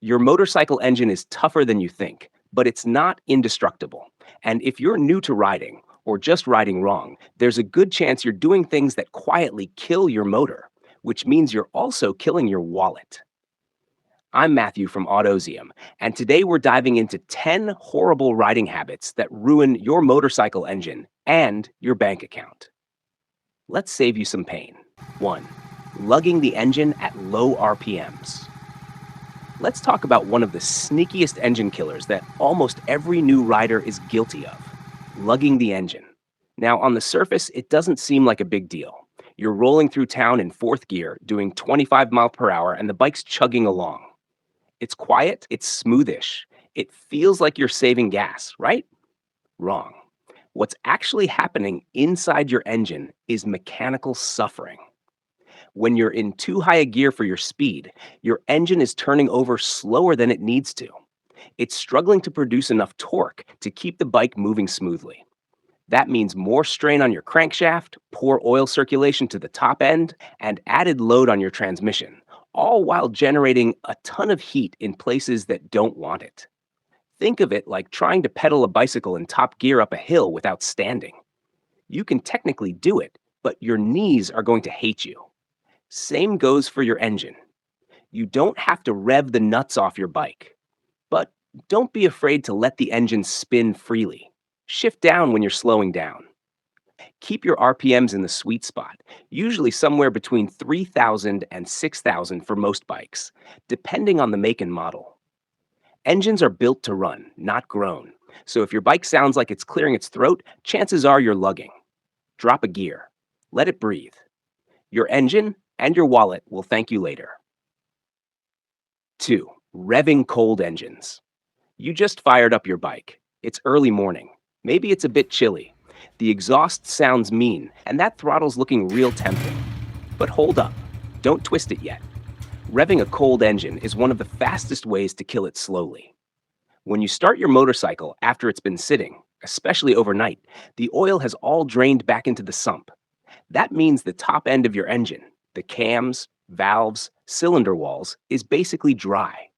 Your motorcycle engine is tougher than you think, but it's not indestructible. And if you're new to riding, or just riding wrong, there's a good chance you're doing things that quietly kill your motor, which means you're also killing your wallet. I'm Matthew from Autozium, and today we're diving into 10 horrible riding habits that ruin your motorcycle engine and your bank account. Let's save you some pain. 1. Lugging the engine at low RPMs. Let's talk about one of the sneakiest engine killers that almost every new rider is guilty of: lugging the engine. Now, on the surface, it doesn't seem like a big deal. You're rolling through town in fourth gear, doing 25 miles per hour, and the bike's chugging along. It's quiet, it's smoothish. It feels like you're saving gas, right? Wrong. What's actually happening inside your engine is mechanical suffering. When you're in too high a gear for your speed, your engine is turning over slower than it needs to. It's struggling to produce enough torque to keep the bike moving smoothly. That means more strain on your crankshaft, poor oil circulation to the top end, and added load on your transmission, all while generating a ton of heat in places that don't want it. Think of it like trying to pedal a bicycle in top gear up a hill without standing. You can technically do it, but your knees are going to hate you. Same goes for your engine. You don't have to rev the nuts off your bike, but don't be afraid to let the engine spin freely. Shift down when you're slowing down. Keep your RPMs in the sweet spot, usually somewhere between 3,000 and 6,000 for most bikes, depending on the make and model. Engines are built to run, not groan. So if your bike sounds like it's clearing its throat, chances are you're lugging. Drop a gear. Let it breathe. Your engine and your wallet will thank you later. 2. Revving cold engines. You just fired up your bike. It's early morning. Maybe it's a bit chilly. The exhaust sounds mean, and that throttle's looking real tempting. But hold up. Don't twist it yet. Revving a cold engine is one of the fastest ways to kill it slowly. When you start your motorcycle after it's been sitting, especially overnight, the oil has all drained back into the sump. That means the top end of your engine, the cams, valves, cylinder walls, is basically dry.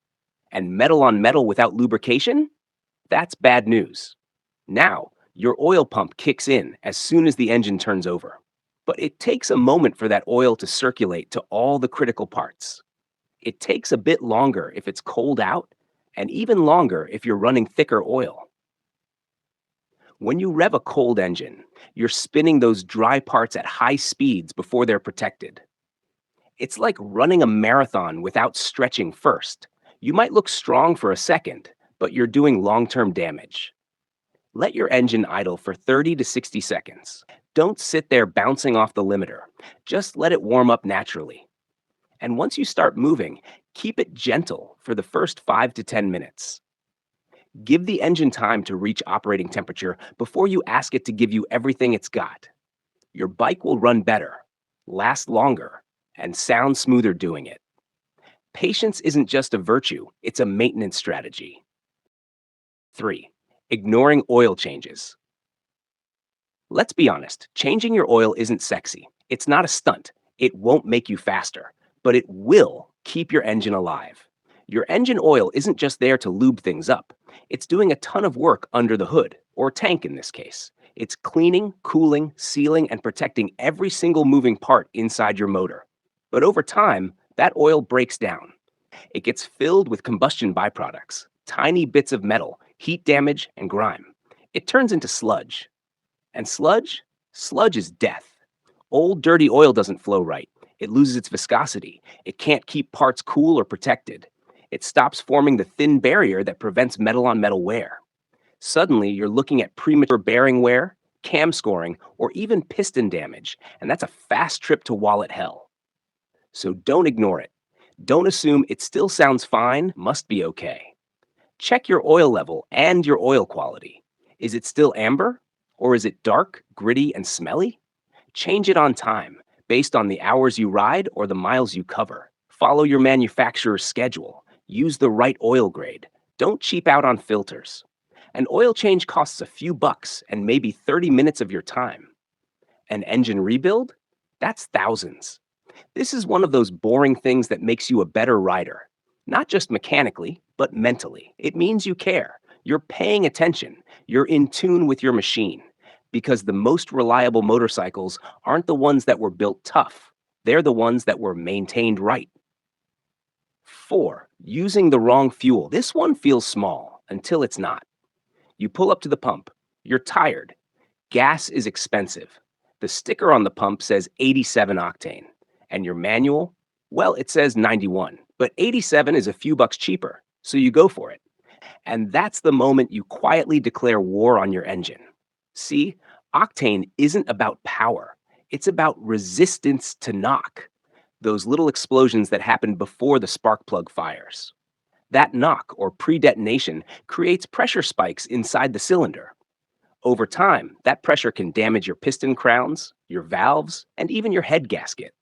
And metal on metal without lubrication? That's bad news. Now, your oil pump kicks in as soon as the engine turns over. But it takes a moment for that oil to circulate to all the critical parts. It takes a bit longer if it's cold out, and even longer if you're running thicker oil. When you rev a cold engine, you're spinning those dry parts at high speeds before they're protected. It's like running a marathon without stretching first. You might look strong for a second, but you're doing long-term damage. Let your engine idle for 30 to 60 seconds. Don't sit there bouncing off the limiter. Just let it warm up naturally. And once you start moving, keep it gentle for the first 5 to 10 minutes. Give the engine time to reach operating temperature before you ask it to give you everything it's got. Your bike will run better, last longer, and sound smoother doing it. Patience isn't just a virtue, it's a maintenance strategy. 3. Ignoring oil changes. Let's be honest, changing your oil isn't sexy. It's not a stunt. It won't make you faster, but it will keep your engine alive. Your engine oil isn't just there to lube things up. It's doing a ton of work under the hood, or tank in this case. It's cleaning, cooling, sealing, and protecting every single moving part inside your motor. But over time, that oil breaks down. It gets filled with combustion byproducts, tiny bits of metal, heat damage, and grime. It turns into sludge. And sludge? Sludge is death. Old dirty oil doesn't flow right. It loses its viscosity. It can't keep parts cool or protected. It stops forming the thin barrier that prevents metal on metal wear. Suddenly, you're looking at premature bearing wear, cam scoring, or even piston damage, and that's a fast trip to wallet hell. So don't ignore it. Don't assume it still sounds fine, must be okay. Check your oil level and your oil quality. Is it still amber? Or is it dark, gritty, and smelly? Change it on time, based on the hours you ride or the miles you cover. Follow your manufacturer's schedule. Use the right oil grade. Don't cheap out on filters. An oil change costs a few bucks and maybe 30 minutes of your time. An engine rebuild? That's thousands. This is one of those boring things that makes you a better rider. Not just mechanically, but mentally. It means you care. You're paying attention. You're in tune with your machine. Because the most reliable motorcycles aren't the ones that were built tough, they're the ones that were maintained right. 4. Using the wrong fuel. This one feels small until it's not. You pull up to the pump. You're tired. Gas is expensive. The sticker on the pump says 87 octane. And your manual? Well, it says 91. But 87 is a few bucks cheaper. So you go for it. And that's the moment you quietly declare war on your engine. See, octane isn't about power, it's about resistance to knock. Those little explosions that happen before the spark plug fires. That knock or pre detonation creates pressure spikes inside the cylinder. Over time, that pressure can damage your piston crowns, your valves, and even your head gasket.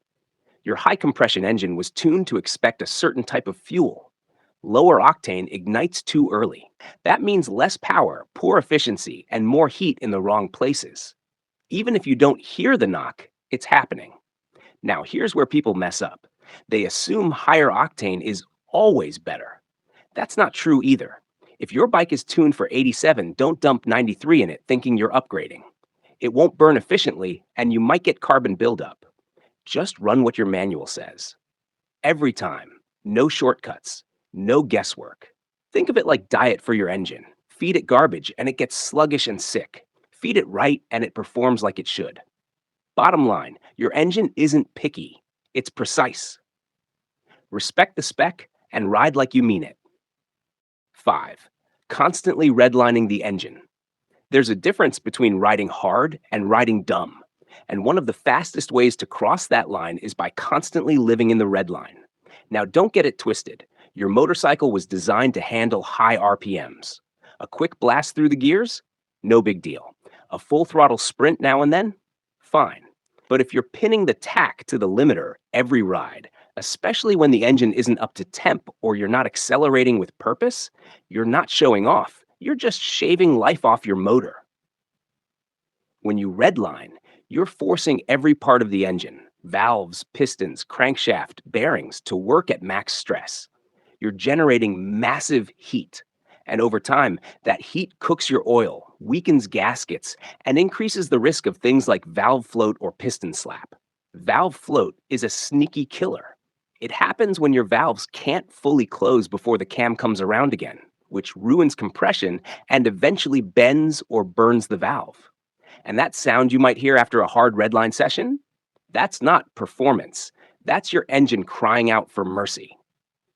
Your high compression engine was tuned to expect a certain type of fuel. Lower octane ignites too early. That means less power, poor efficiency, and more heat in the wrong places. Even if you don't hear the knock, it's happening. Now, here's where people mess up. They assume higher octane is always better. That's not true either. If your bike is tuned for 87, don't dump 93 in it thinking you're upgrading. It won't burn efficiently, and you might get carbon buildup. Just run what your manual says. Every time. No shortcuts. No guesswork. Think of it like diet for your engine. Feed it garbage and it gets sluggish and sick. Feed it right and it performs like it should. Bottom line, your engine isn't picky. It's precise. Respect the spec and ride like you mean it. 5. Constantly redlining the engine. There's a difference between riding hard and riding dumb. And one of the fastest ways to cross that line is by constantly living in the red line. Now, don't get it twisted. Your motorcycle was designed to handle high RPMs. A quick blast through the gears? No big deal. A full throttle sprint now and then? Fine. But if you're pinning the tack to the limiter every ride, especially when the engine isn't up to temp or you're not accelerating with purpose, you're not showing off. You're just shaving life off your motor. When you redline, you're forcing every part of the engine, valves, pistons, crankshaft, bearings, to work at max stress. You're generating massive heat. And over time, that heat cooks your oil, weakens gaskets, and increases the risk of things like valve float or piston slap. Valve float is a sneaky killer. It happens when your valves can't fully close before the cam comes around again, which ruins compression and eventually bends or burns the valve. And that sound you might hear after a hard redline session? That's not performance. That's your engine crying out for mercy.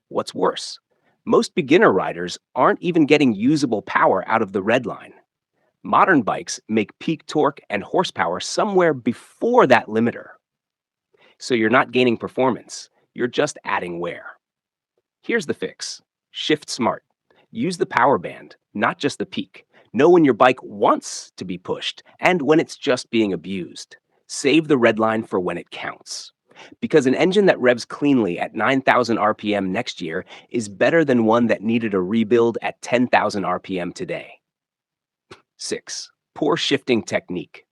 What's worse, most beginner riders aren't even getting usable power out of the redline. Modern bikes make peak torque and horsepower somewhere before that limiter. So you're not gaining performance, you're just adding wear. Here's the fix. Shift smart. Use the power band, not just the peak. Know when your bike wants to be pushed and when it's just being abused. Save the red line for when it counts. Because an engine that revs cleanly at 9,000 RPM next year is better than one that needed a rebuild at 10,000 RPM today. 6. Poor shifting technique.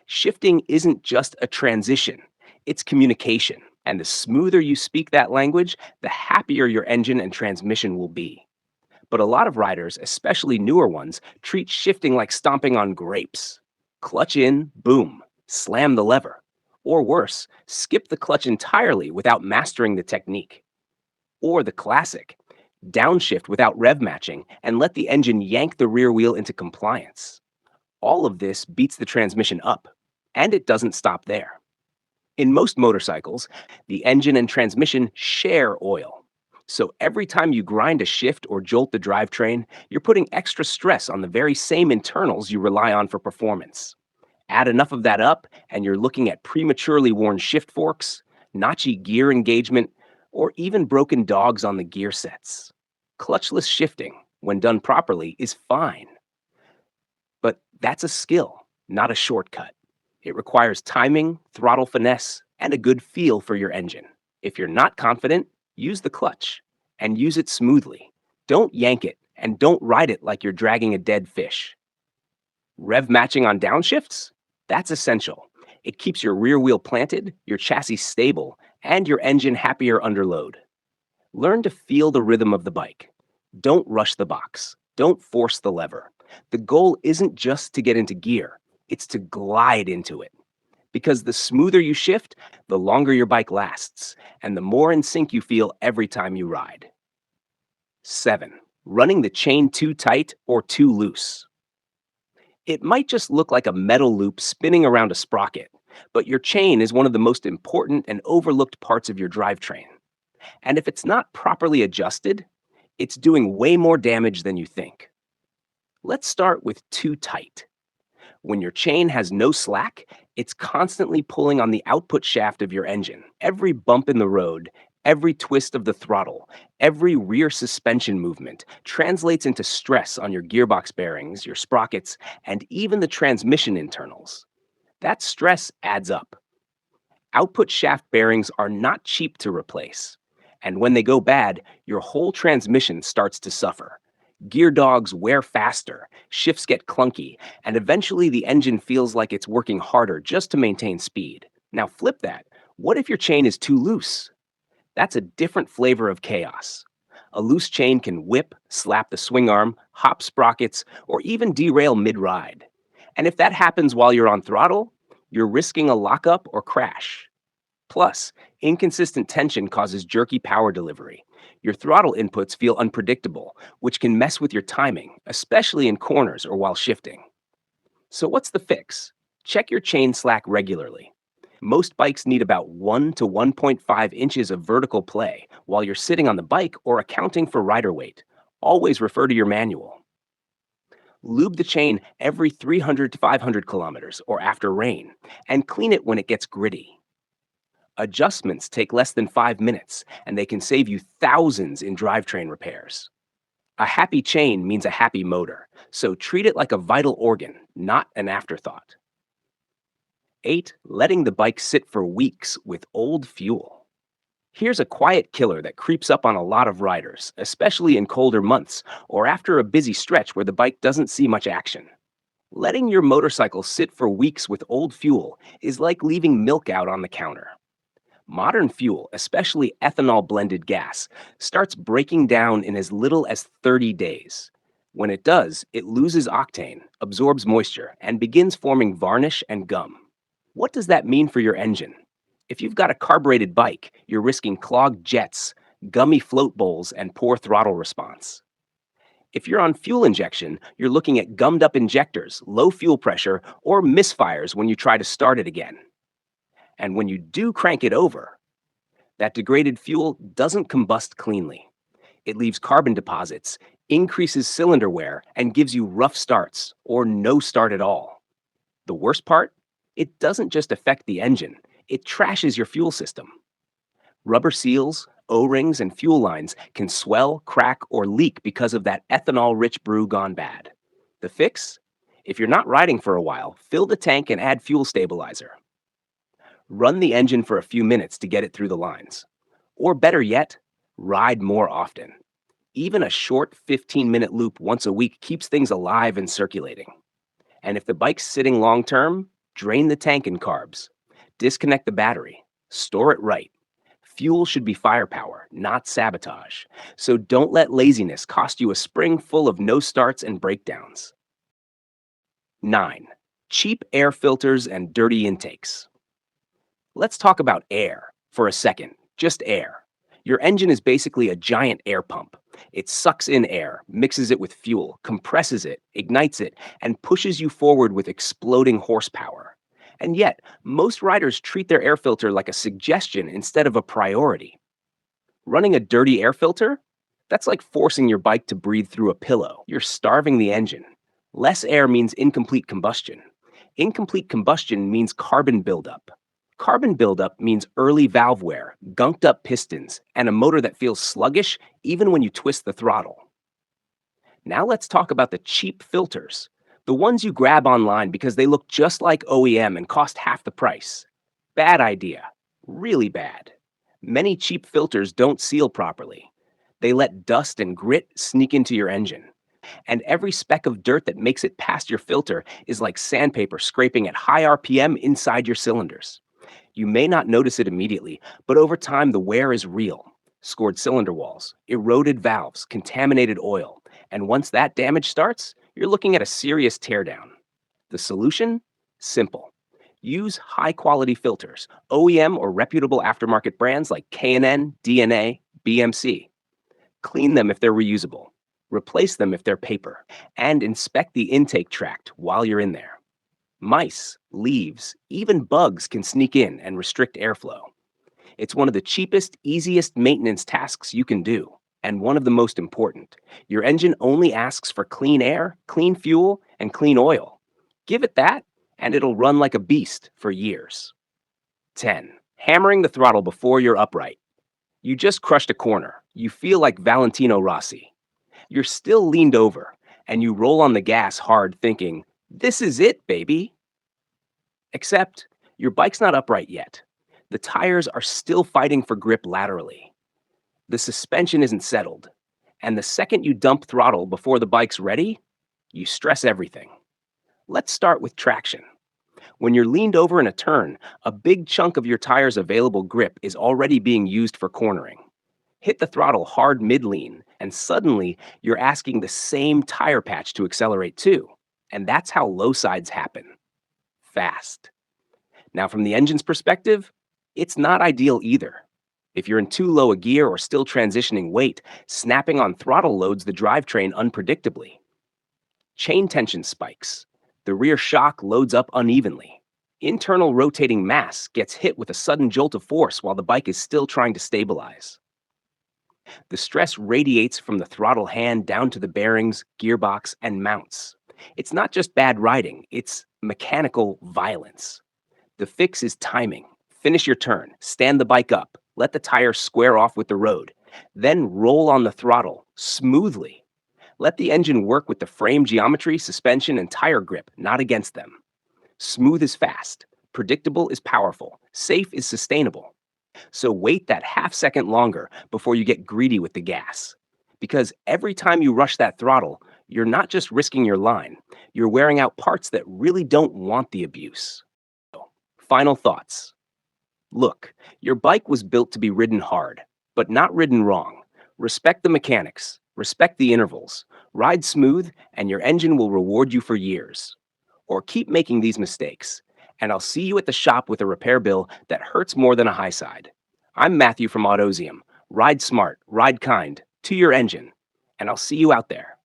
Shifting isn't just a transition, it's communication. And the smoother you speak that language, the happier your engine and transmission will be. But a lot of riders, especially newer ones, treat shifting like stomping on grapes. Clutch in, boom, slam the lever. Or worse, skip the clutch entirely without mastering the technique. Or the classic, downshift without rev matching and let the engine yank the rear wheel into compliance. All of this beats the transmission up, and it doesn't stop there. In most motorcycles, the engine and transmission share oil. So every time you grind a shift or jolt the drivetrain, you're putting extra stress on the very same internals you rely on for performance. Add enough of that up, and you're looking at prematurely worn shift forks, notchy gear engagement, or even broken dogs on the gear sets. Clutchless shifting, when done properly, is fine. But that's a skill, not a shortcut. It requires timing, throttle finesse, and a good feel for your engine. If you're not confident, use the clutch, and use it smoothly. Don't yank it, and don't ride it like you're dragging a dead fish. Rev matching on downshifts? That's essential. It keeps your rear wheel planted, your chassis stable, and your engine happier under load. Learn to feel the rhythm of the bike. Don't rush the box. Don't force the lever. The goal isn't just to get into gear, it's to glide into it. Because the smoother you shift, the longer your bike lasts, and the more in sync you feel every time you ride. 7. Running the chain too tight or too loose. It might just look like a metal loop spinning around a sprocket, but your chain is one of the most important and overlooked parts of your drivetrain. And if it's not properly adjusted, it's doing way more damage than you think. Let's start with too tight. When your chain has no slack, it's constantly pulling on the output shaft of your engine. Every bump in the road, every twist of the throttle, every rear suspension movement translates into stress on your gearbox bearings, your sprockets, and even the transmission internals. That stress adds up. Output shaft bearings are not cheap to replace. And when they go bad, your whole transmission starts to suffer. Gear dogs wear faster, shifts get clunky, and eventually the engine feels like it's working harder just to maintain speed. Now flip that. What if your chain is too loose? That's a different flavor of chaos. A loose chain can whip, slap the swing arm, hop sprockets, or even derail mid ride. And if that happens while you're on throttle, you're risking a lockup or crash. Plus, inconsistent tension causes jerky power delivery. Your throttle inputs feel unpredictable, which can mess with your timing, especially in corners or while shifting. So, what's the fix? Check your chain slack regularly. Most bikes need about 1 to 1.5 inches of vertical play while you're sitting on the bike or accounting for rider weight. Always refer to your manual. Lube the chain every 300 to 500 kilometers or after rain, and clean it when it gets gritty. Adjustments take less than 5 minutes, and they can save you thousands in drivetrain repairs. A happy chain means a happy motor, so treat it like a vital organ, not an afterthought. 8. Letting the bike sit for weeks with old fuel. Here's a quiet killer that creeps up on a lot of riders, especially in colder months or after a busy stretch where the bike doesn't see much action. Letting your motorcycle sit for weeks with old fuel is like leaving milk out on the counter. Modern fuel, especially ethanol blended gas, starts breaking down in as little as 30 days. When it does, it loses octane, absorbs moisture, and begins forming varnish and gum. What does that mean for your engine? If you've got a carbureted bike, you're risking clogged jets, gummy float bowls, and poor throttle response. If you're on fuel injection, you're looking at gummed up injectors, low fuel pressure, or misfires when you try to start it again. And when you do crank it over, that degraded fuel doesn't combust cleanly. It leaves carbon deposits, increases cylinder wear, and gives you rough starts or no start at all. The worst part? It doesn't just affect the engine, it trashes your fuel system. Rubber seals, O-rings, and fuel lines can swell, crack, or leak because of that ethanol-rich brew gone bad. The fix? If you're not riding for a while, fill the tank and add fuel stabilizer. Run the engine for a few minutes to get it through the lines. Or better yet, ride more often. Even a short 15-minute loop once a week keeps things alive and circulating. And if the bike's sitting long term, drain the tank and carbs. Disconnect the battery. Store it right. Fuel should be firepower, not sabotage. So don't let laziness cost you a spring full of no starts and breakdowns. 9. Cheap air filters and dirty intakes. Let's talk about air for a second, just air. Your engine is basically a giant air pump. It sucks in air, mixes it with fuel, compresses it, ignites it, and pushes you forward with exploding horsepower. And yet, most riders treat their air filter like a suggestion instead of a priority. Running a dirty air filter? That's like forcing your bike to breathe through a pillow. You're starving the engine. Less air means incomplete combustion. Incomplete combustion means carbon buildup. Carbon buildup means early valve wear, gunked up pistons, and a motor that feels sluggish even when you twist the throttle. Now let's talk about the cheap filters, the ones you grab online because they look just like OEM and cost half the price. Bad idea, really bad. Many cheap filters don't seal properly. They let dust and grit sneak into your engine. And every speck of dirt that makes it past your filter is like sandpaper scraping at high RPM inside your cylinders. You may not notice it immediately, but over time the wear is real. Scored cylinder walls, eroded valves, contaminated oil. And once that damage starts, you're looking at a serious teardown. The solution? Simple. Use high-quality filters, OEM or reputable aftermarket brands like K&N, DNA, BMC. Clean them if they're reusable. Replace them if they're paper. And inspect the intake tract while you're in there. Mice, leaves, even bugs can sneak in and restrict airflow. It's one of the cheapest, easiest maintenance tasks you can do, and one of the most important. Your engine only asks for clean air, clean fuel, and clean oil. Give it that, and it'll run like a beast for years. 10. Hammering the throttle before you're upright. You just crushed a corner. You feel like Valentino Rossi. You're still leaned over, and you roll on the gas hard thinking, this is it, baby. Except, your bike's not upright yet. The tires are still fighting for grip laterally. The suspension isn't settled. And the second you dump throttle before the bike's ready, you stress everything. Let's start with traction. When you're leaned over in a turn, a big chunk of your tire's available grip is already being used for cornering. Hit the throttle hard mid-lean, and suddenly you're asking the same tire patch to accelerate too. And that's how low sides happen. Fast. Now, from the engine's perspective, it's not ideal either. If you're in too low a gear or still transitioning weight, snapping on throttle loads the drivetrain unpredictably. Chain tension spikes. The rear shock loads up unevenly. Internal rotating mass gets hit with a sudden jolt of force while the bike is still trying to stabilize. The stress radiates from the throttle hand down to the bearings, gearbox, and mounts. It's not just bad riding, it's mechanical violence. The fix is timing. Finish your turn, stand the bike up, let the tire square off with the road, then roll on the throttle smoothly. Let the engine work with the frame geometry, suspension, and tire grip, not against them. Smooth is fast, predictable is powerful, safe is sustainable. So wait that half second longer before you get greedy with the gas. Because every time you rush that throttle, you're not just risking your line, you're wearing out parts that really don't want the abuse. Final thoughts. Look, your bike was built to be ridden hard, but not ridden wrong. Respect the mechanics, respect the intervals, ride smooth, and your engine will reward you for years. Or keep making these mistakes, and I'll see you at the shop with a repair bill that hurts more than a high side. I'm Matthew from Autozium. Ride smart, ride kind, to your engine, and I'll see you out there.